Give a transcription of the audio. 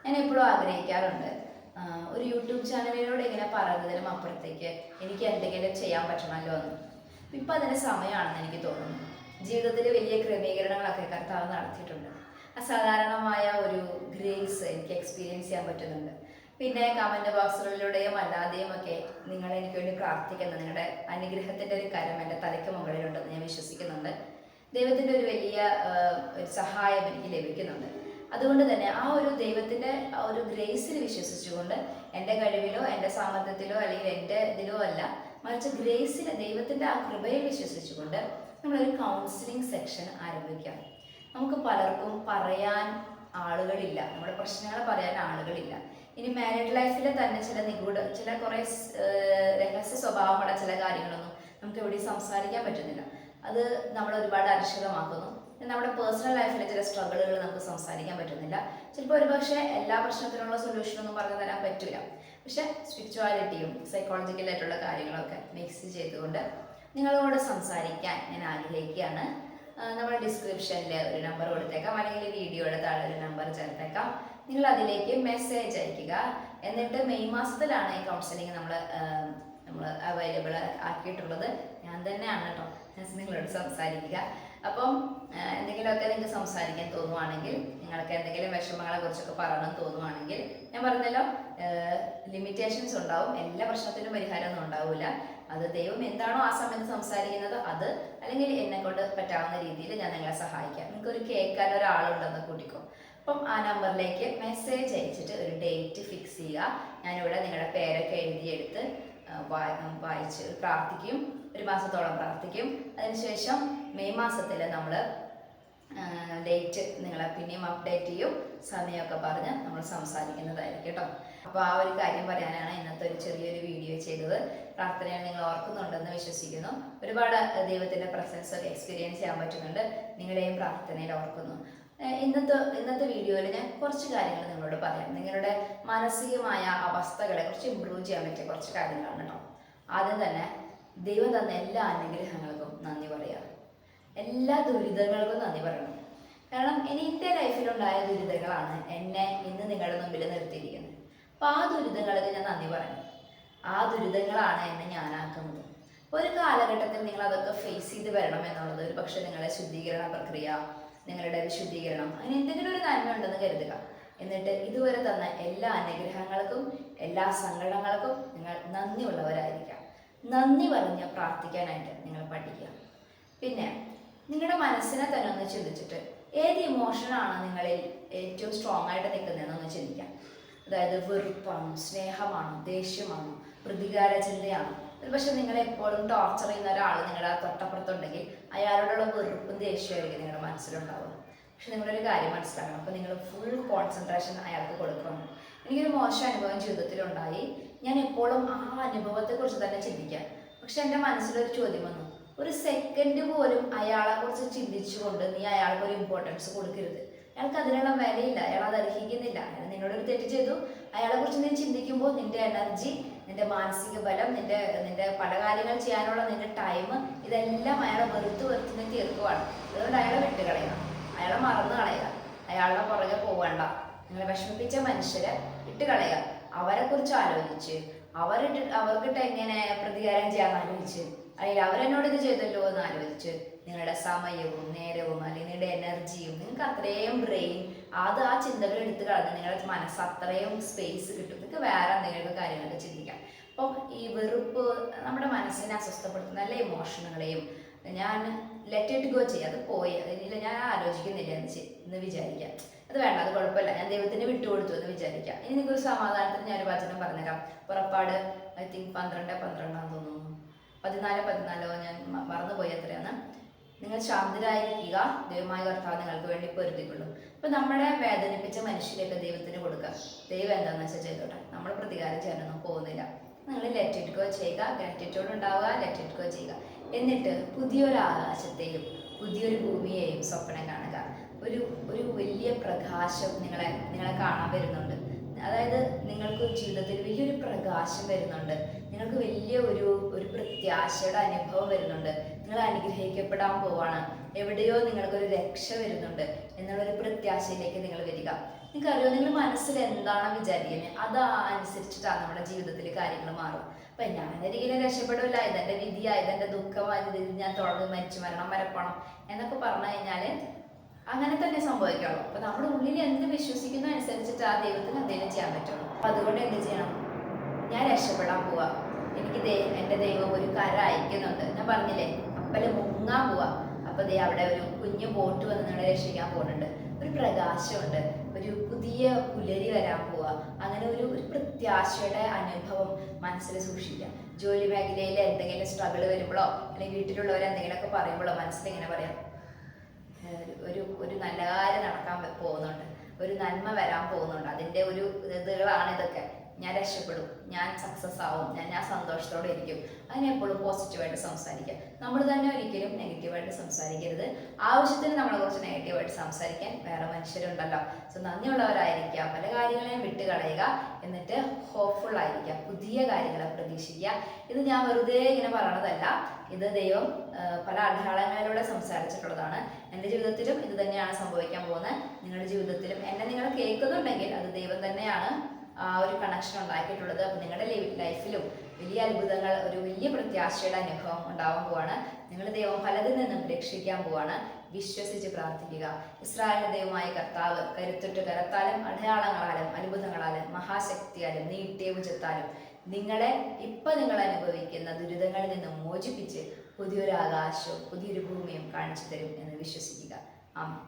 ഞാൻ എപ്പോഴും ആഗ്രഹിക്കാറുണ്ട് ഒരു യൂട്യൂബ് ചാനലിലൂടെ ഇങ്ങനെ പറയുന്നതിനും അപ്പുറത്തേക്ക് എനിക്ക് എന്തെങ്കിലും ചെയ്യാൻ പറ്റണമല്ലോ എന്ന്. ഇപ്പം അതിന് സമയമാണെന്ന് എനിക്ക് തോന്നുന്നു. ജീവിതത്തിൽ വലിയ ക്രമീകരണങ്ങളൊക്കെ കർത്താവ് നടത്തിയിട്ടുണ്ട്. അസാധാരണമായ ഒരു ഗ്രേസ് എനിക്ക് എക്സ്പീരിയൻസ് ചെയ്യാൻ പറ്റുന്നുണ്ട്. പിന്നെ കമൻറ്റ് ബോക്സുകളിലൂടെയും അല്ലാതെയും ഒക്കെ നിങ്ങൾ എനിക്ക് വേണ്ടി പ്രാർത്ഥിക്കുന്ന നിങ്ങളുടെ അനുഗ്രഹത്തിൻ്റെ ഒരു കരം എൻ്റെ തലയ്ക്ക് മുകളിലുണ്ടെന്ന് ഞാൻ വിശ്വസിക്കുന്നുണ്ട്. ദൈവത്തിൻ്റെ ഒരു വലിയ ഒരു സഹായം എനിക്ക് ലഭിക്കുന്നുണ്ട്. അതുകൊണ്ട് തന്നെ ആ ഒരു ദൈവത്തിൻ്റെ ആ ഒരു ഗ്രേസിൽ വിശ്വസിച്ചുകൊണ്ട് എൻ്റെ കഴിവിലോ എൻ്റെ സാമർത്ഥ്യത്തിലോ അല്ലെങ്കിൽ എൻ്റെ ഇതിലോ അല്ല, മറിച്ച് ഗ്രേസിൽ ദൈവത്തിൻ്റെ ആ കൃപയിൽ വിശ്വസിച്ചുകൊണ്ട് നമ്മളൊരു കൗൺസിലിംഗ് സെക്ഷൻ ആരംഭിക്കാം. നമുക്ക് പലർക്കും പറയാൻ ആളുകളില്ല, നമ്മുടെ പ്രശ്നങ്ങൾ പറയാൻ ആളുകളില്ല. ഇനി മാരീഡ് ലൈഫിൽ തന്നെ ചില കുറേ രഹസ്യ സ്വഭാവമുള്ള ചില കാര്യങ്ങളൊന്നും നമുക്ക് എവിടെയും സംസാരിക്കാൻ പറ്റുന്നില്ല. അത് നമ്മൾ ഒരുപാട് അരക്ഷിതമാക്കുന്നു. നമ്മുടെ പേഴ്സണൽ ലൈഫിലെ ചില സ്ട്രഗിളുകൾ നമുക്ക് സംസാരിക്കാൻ പറ്റുന്നില്ല. ചിലപ്പോൾ ഒരുപക്ഷെ എല്ലാ പ്രശ്നത്തിനുള്ള സൊല്യൂഷനൊന്നും പറഞ്ഞു തരാൻ പറ്റില്ല. പക്ഷെ സ്പിരിച്വാലിറ്റിയും സൈക്കോളജിക്കലായിട്ടുള്ള കാര്യങ്ങളൊക്കെ മിക്സ് ചെയ്തുകൊണ്ട് നിങ്ങളോട് സംസാരിക്കാൻ ഞാൻ ആഗ്രഹിക്കുകയാണ്. നമ്മുടെ ഡിസ്ക്രിപ്ഷനിൽ ഒരു നമ്പർ കൊടുത്തേക്കാം, അല്ലെങ്കിൽ വീഡിയോയുടെ താഴെ ഒരു നമ്പർ ചേർത്തേക്കാം. നിങ്ങൾ അതിലേക്ക് മെസ്സേജ് അയയ്ക്കുക. എന്നിട്ട് മെയ് മാസത്തിലാണ് ഈ കൗൺസിലിംഗ് നമ്മൾ അവൈലബിൾ ആക്കിയിട്ടുള്ളത്. ഞാൻ തന്നെയാണ് കേട്ടോ നിങ്ങളോട് സംസാരിക്കുക. അപ്പം എന്തെങ്കിലുമൊക്കെ നിങ്ങൾക്ക് സംസാരിക്കാൻ തോന്നുവാണെങ്കിൽ, നിങ്ങൾക്ക് എന്തെങ്കിലും വിഷമങ്ങളെ കുറിച്ചൊക്കെ പറയണം തോന്നുവാണെങ്കിൽ, ഞാൻ പറഞ്ഞല്ലോ ലിമിറ്റേഷൻസ് ഉണ്ടാവും. എല്ലാ പ്രശ്നത്തിനും പരിഹാരമൊന്നും ഉണ്ടാവില്ല. അത് ദൈവം എന്താണോ ആ സമയത്ത് സംസാരിക്കുന്നത് അത്, അല്ലെങ്കിൽ എന്നെ കൊണ്ട് പറ്റാവുന്ന രീതിയിൽ ഞാൻ നിങ്ങളെ സഹായിക്കാം. നിങ്ങൾക്കൊരു കേൾക്കാൻ ഒരാളുണ്ടെന്ന് കൂട്ടിക്കോ. അപ്പം ആ നമ്പറിലേക്ക് മെസ്സേജ് അയച്ചിട്ട് ഒരു ഡേറ്റ് ഫിക്സ് ചെയ്യുക. ഞാനിവിടെ നിങ്ങളുടെ പേരൊക്കെ എഴുതിയെടുത്ത് വായിച്ച് പ്രാർത്ഥിക്കും. ഒരു മാസത്തോളം പ്രാർത്ഥിക്കും. അതിനുശേഷം മെയ് മാസത്തിൽ നമ്മൾ ഡേറ്റ് നിങ്ങളെ പിന്നെയും അപ്ഡേറ്റ് ചെയ്യും. സമയമൊക്കെ പറഞ്ഞ് നമ്മൾ സംസാരിക്കുന്നതായിരിക്കും കേട്ടോ. അപ്പോൾ ആ ഒരു കാര്യം പറയാനാണ് ഇന്നത്തെ ഒരു ചെറിയൊരു വീഡിയോ ചെയ്തത്. പ്രാർത്ഥനയാണ് നിങ്ങൾ ഓർക്കുന്നുണ്ടെന്ന് വിശ്വസിക്കുന്നു. ഒരുപാട് ദൈവത്തിൻ്റെ പ്രസൻസ് എക്സ്പീരിയൻസ് ചെയ്യാൻ പറ്റുന്നുണ്ട്. നിങ്ങളെയും പ്രാർത്ഥനയിൽ ഓർക്കുന്നു. ഇന്നത്തെ വീഡിയോയിൽ ഞാൻ കുറച്ച് കാര്യങ്ങൾ നിങ്ങളോട് പറയാം. നിങ്ങളുടെ മാനസികമായ അവസ്ഥകളെ കുറിച്ച് ഇമ്പ്രൂവ് ചെയ്യാൻ പറ്റിയ കുറച്ച് കാര്യങ്ങളാണ് കേട്ടോ. ആദ്യം തന്നെ ദൈവം തന്ന എല്ലാ അനുഗ്രഹങ്ങൾക്കും നന്ദി പറയാം. എല്ലാ ദുരിതങ്ങൾക്കും നന്ദി പറയണം. കാരണം എൻ്റെ ലൈഫിലുണ്ടായ ദുരിതങ്ങളാണ് എന്നെ ഇന്ന് നിങ്ങളുടെ മുമ്പിൽ നിർത്തിയിരിക്കുന്നത്. അപ്പോൾ ആ ദുരിതങ്ങൾക്ക് ഞാൻ നന്ദി പറയണം. ആ ദുരിതങ്ങളാണ് എന്നെ ഞാനാക്കുന്നത്. ഒരു കാലഘട്ടത്തിൽ നിങ്ങൾ അതൊക്കെ ഫേസ് ചെയ്ത് വരണം എന്നുള്ളത് ഒരു പക്ഷേ നിങ്ങളുടെ ശുദ്ധീകരണ പ്രക്രിയ, നിങ്ങളുടെ വിശുദ്ധീകരണം, അങ്ങനെ എന്തെങ്കിലും ഒരു നന്മ ഉണ്ടെന്ന് കരുതുക. എന്നിട്ട് ഇതുവരെ തന്ന എല്ലാ അനുഗ്രഹങ്ങൾക്കും എല്ലാ സങ്കടങ്ങൾക്കും നിങ്ങൾ നന്ദിയുള്ളവരായിരിക്കാം. നന്ദി പറഞ്ഞ് പ്രാർത്ഥിക്കാനായിട്ട് നിങ്ങൾ പഠിക്കുക. പിന്നെ നിങ്ങളുടെ മനസ്സിനെ തന്നെ ഒന്ന് ചിന്തിച്ചിട്ട് ഏത് ഇമോഷനാണ് നിങ്ങളിൽ ഏറ്റവും സ്ട്രോങ് ആയിട്ട് നിൽക്കുന്നതെന്നൊന്ന് ചിന്തിക്കാം. അതായത് വെറുപ്പാണോ, സ്നേഹമാണോ, ദേഷ്യമാണോ, പ്രതികാര ചിന്തയാണോ? ഒരു പക്ഷെ നിങ്ങളെപ്പോഴും ടോർച്ചർ ചെയ്യുന്ന ഒരാൾ നിങ്ങളുടെ തൊട്ടപ്പുറത്തുണ്ടെങ്കിൽ അയാളോടുള്ള വെറുപ്പും ദേഷ്യമായിരിക്കും നിങ്ങളുടെ മനസ്സിലുണ്ടാവുക. പക്ഷെ നിങ്ങളൊരു കാര്യം മനസ്സിലാക്കണം. അപ്പോൾ നിങ്ങൾ ഫുൾ കോൺസെൻട്രേഷൻ അയാൾക്ക് കൊടുക്കണം. എനിക്കൊരു മോശം അനുഭവം ജീവിതത്തിലുണ്ടായി. ഞാൻ എപ്പോഴും ആ അനുഭവത്തെക്കുറിച്ച് തന്നെ ചിന്തിക്കാം. പക്ഷെ എൻ്റെ മനസ്സിലൊരു ചോദ്യം വന്നു, ഒരു സെക്കൻഡ് പോലും അയാളെക്കുറിച്ച് ചിന്തിച്ചുകൊണ്ട് നീ അയാൾക്ക് ഒരു ഇമ്പോർട്ടൻസ് കൊടുക്കരുത്. അയാൾക്ക് അതിനുള്ള വിലയില്ല, അയാൾ അത് അർഹിക്കുന്നില്ല. അയാൾ നിന്നോടൊരു തെറ്റ് ചെയ്തു. അയാളെക്കുറിച്ച് നീ ചിന്തിക്കുമ്പോൾ നിന്റെ എനർജി, നിന്റെ മാനസിക ബലം, നിന്റെ പല കാര്യങ്ങൾ ചെയ്യാനുള്ള നിന്റെ ടൈം, ഇതെല്ലാം അയാളെ വെറുത്ത് നീ തീർക്കുവാണ്. അതുകൊണ്ട് അയാളെ വിട്ടുകളയുക, അയാളെ മറന്നു കളയുക, അയാളുടെ പുറകെ പോവേണ്ട. നിങ്ങളെ വിഷമിപ്പിച്ച മനുഷ്യരെ ഇട്ടുകളയുക. അവരെക്കുറിച്ച് ആലോചിച്ച് അവർക്കിട്ട് എങ്ങനെ പ്രതികാരം ചെയ്യാൻ ആലോചിച്ച്, അല്ലെങ്കിൽ അവരെന്നോട് ഇത് ചെയ്തല്ലോ എന്ന് ആലോചിച്ച് നിങ്ങളുടെ സമയവും നേരവും അല്ലെങ്കിൽ നിങ്ങളുടെ എനർജിയും, നിങ്ങൾക്ക് അത്രയും ബ്രെയിൻ ആ ചിന്തകൾ എടുത്ത് കളഞ്ഞ് നിങ്ങളുടെ മനസ്സ് അത്രയും സ്പേസ് കിട്ടും. നിങ്ങൾക്ക് വേറെ എന്തെങ്കിലും കാര്യങ്ങളൊക്കെ ചിന്തിക്കാം. അപ്പം ഈ വെറുപ്പ് നമ്മുടെ മനസ്സിനെ അസ്വസ്ഥപ്പെടുത്തുന്ന എല്ലാ ഇമോഷനുകളെയും ഞാൻ ലെറ്റ് ഇറ്റ് ഗോ ചെയ്യുക. അത് പോയി, അതിനില്ല, ഞാൻ ആലോചിക്കുന്നില്ല എന്ന് വിചാരിക്കാം. അത് വേണ്ട, അത് കുഴപ്പമില്ല, ഞാൻ ദൈവത്തിന് വിട്ടുകൊടുത്തു എന്ന് വിചാരിക്കാം. ഇനി നിങ്ങൾക്കൊരു സമാധാനത്തിന് ഞാനൊരു വചനം പറഞ്ഞുതരാം. പുറപ്പാട് ഐ തിങ്ക് 12:12 തോന്നുന്നു, 14 ഞാൻ മറന്നുപോയി എത്രയാണ്. നിങ്ങൾ ശാന്തരായിരിക്കുക, ദൈവമായ കർത്താവ് നിങ്ങൾക്ക് വേണ്ടി പൊരുതിക്കൊള്ളും. അപ്പൊ നമ്മളെ വേദനിപ്പിച്ച മനുഷ്യരെയൊക്കെ ദൈവത്തിന് കൊടുക്കുക. ദൈവം എന്താണെന്ന് വെച്ചാൽ ചെയ്തോട്ടെ, നമ്മൾ പ്രതികാരം ചെയ്യാനൊന്നും പോകുന്നില്ല. നിങ്ങൾ ലെറ്റ് ഇറ്റ് ഗോ ചെയ്യുക, ഗ്രാറ്റിറ്റ്യൂഡ് ഉണ്ടാവുക, ലെറ്റ് ഇറ്റ് ഗോ ചെയ്യുക. എന്നിട്ട് പുതിയൊരു ആകാശത്തെയും പുതിയൊരു ഭൂമിയെയും സ്വപ്നം കാണുക. ഒരു വലിയ പ്രകാശം നിങ്ങളെ കാണാൻ വരുന്നുണ്ട്. അതായത് നിങ്ങൾക്ക് ജീവിതത്തിൽ വലിയൊരു പ്രകാശം വരുന്നുണ്ട്. നിങ്ങൾക്ക് വലിയ ഒരു പ്രത്യാശയുടെ അനുഭവം വരുന്നുണ്ട്. നിങ്ങൾ അനുഗ്രഹിക്കപ്പെടാൻ പോവാണ്. എവിടെയോ നിങ്ങൾക്കൊരു രക്ഷ വരുന്നുണ്ട് എന്നുള്ളൊരു പ്രത്യാശയിലേക്ക് നിങ്ങൾ വരിക. നിങ്ങൾക്കറിയോ, നിങ്ങൾ മനസ്സിൽ എന്താണ് വിചാരിക്കുന്നത് അതനുസരിച്ചിട്ടാണ് നമ്മുടെ ജീവിതത്തിൽ കാര്യങ്ങൾ മാറും. അപ്പൊ ഞാൻ ഒരിക്കലും രക്ഷപ്പെടില്ല, ഇതെന്റെ വിധിയാ, ഇതെന്റെ ദുഃഖമായി, ഇത് ഞാൻ തുടർന്ന് മരിച്ചു മരണം വരപ്പണം എന്നൊക്കെ പറഞ്ഞു കഴിഞ്ഞാല് അങ്ങനെ തന്നെ സംഭവിക്കുള്ളൂ. അപ്പൊ നമ്മുടെ ഉള്ളിൽ എന്ത് വിശ്വസിക്കുന്നു അനുസരിച്ചിട്ട് ആ ദൈവത്തിന് എന്തെങ്കിലും ചെയ്യാൻ പറ്റുള്ളൂ. അപ്പൊ അതുകൊണ്ട് എന്ത് ചെയ്യണം? ഞാൻ രക്ഷപ്പെടാൻ പോവാ, എനിക്ക് എന്റെ ദൈവം ഒരു കര അയക്കുന്നുണ്ട്. ഞാൻ പറഞ്ഞില്ലേ, കപ്പല് മുങ്ങാൻ പോവാ. അപ്പൊ ദേ അവിടെ ഒരു കുഞ്ഞു ബോട്ട് വന്ന് നിങ്ങളെ രക്ഷിക്കാൻ പോകുന്നുണ്ട്. ഒരു പ്രകാശമുണ്ട്, ഒരു പുതിയ പുലരി വരാൻ പോവാ. അങ്ങനെ ഒരു പ്രത്യാശയുടെ അനുഭവം മനസ്സിൽ സൂക്ഷിക്കുക. ജോലി മേഖലയിൽ എന്തെങ്കിലും സ്ട്രഗിൾ വരുമ്പോഴോ അല്ലെങ്കിൽ വീട്ടിലുള്ളവർ എന്തെങ്കിലുമൊക്കെ പറയുമ്പോഴോ മനസ്സിൽ ഇങ്ങനെ പറയാം, ഒരു നല്ല കാര്യം നടക്കാൻ പോകുന്നുണ്ട്, ഒരു നന്മ വരാൻ പോകുന്നുണ്ട്, അതിന്റെ ഒരു ഇതുകളാണ് ഇതൊക്കെ. ഞാൻ രക്ഷപ്പെടും, ഞാൻ സക്സസ് ആവും, ഞാൻ സന്തോഷത്തോടെ ഇരിക്കും. അതിനെ എപ്പോഴും പോസിറ്റീവായിട്ട് സംസാരിക്കുക. നമ്മൾ തന്നെ ഒരിക്കലും നെഗറ്റീവായിട്ട് സംസാരിക്കരുത്. ആവശ്യത്തിന് നമ്മളെ കുറിച്ച് നെഗറ്റീവായിട്ട് സംസാരിക്കാൻ വേറെ മനുഷ്യരുണ്ടല്ലോ. സോ നന്ദിയുള്ളവരായിരിക്കുക, പല കാര്യങ്ങളെയും വിട്ടുകളയുക, എന്നിട്ട് ഹോപ്പ്ഫുൾ ആയിരിക്കുക, പുതിയ കാര്യങ്ങളെ പ്രതീക്ഷിക്കുക. ഇത് ഞാൻ വെറുതെ ഇങ്ങനെ പറയണതല്ല, ഇത് ദൈവം പല അടയാളങ്ങളിലൂടെ സംസാരിച്ചിട്ടുള്ളതാണ്. എൻ്റെ ജീവിതത്തിലും ഇത് തന്നെയാണ് സംഭവിക്കാൻ പോകുന്നത്. നിങ്ങളുടെ ജീവിതത്തിലും എന്നെ നിങ്ങൾ കേൾക്കുന്നുണ്ടെങ്കിൽ അത് ദൈവം തന്നെയാണ് ആ ഒരു കണക്ഷൻ ഉണ്ടാക്കിയിട്ടുള്ളത്. അപ്പം നിങ്ങളുടെ ലൈഫിലും വലിയ അത്ഭുതങ്ങൾ, ഒരു വലിയ പ്രത്യാശയുടെ അനുഭവം ഉണ്ടാവാൻ പോവാണ്. നിങ്ങൾ ദൈവം പലതിൽ നിന്നും രക്ഷിക്കാൻ പോവാണ്. വിശ്വസിച്ച് പ്രാർത്ഥിക്കുക. ഇസ്രായേലിന്റെ ദൈവമായ കർത്താവ് കരുത്തുറ്റ് കരത്താലും അടയാളങ്ങളാലും അത്ഭുതങ്ങളാലും മഹാശക്തിയാലും നീട്ടിയ ഭുജത്താലും നിങ്ങൾ അനുഭവിക്കുന്ന ദുരിതങ്ങളിൽ നിന്നും മോചിപ്പിച്ച് പുതിയൊരു ആകാശവും പുതിയൊരു ഭൂമിയും കാണിച്ചു തരും എന്ന് വിശ്വസിക്കുക. ആമേൻ.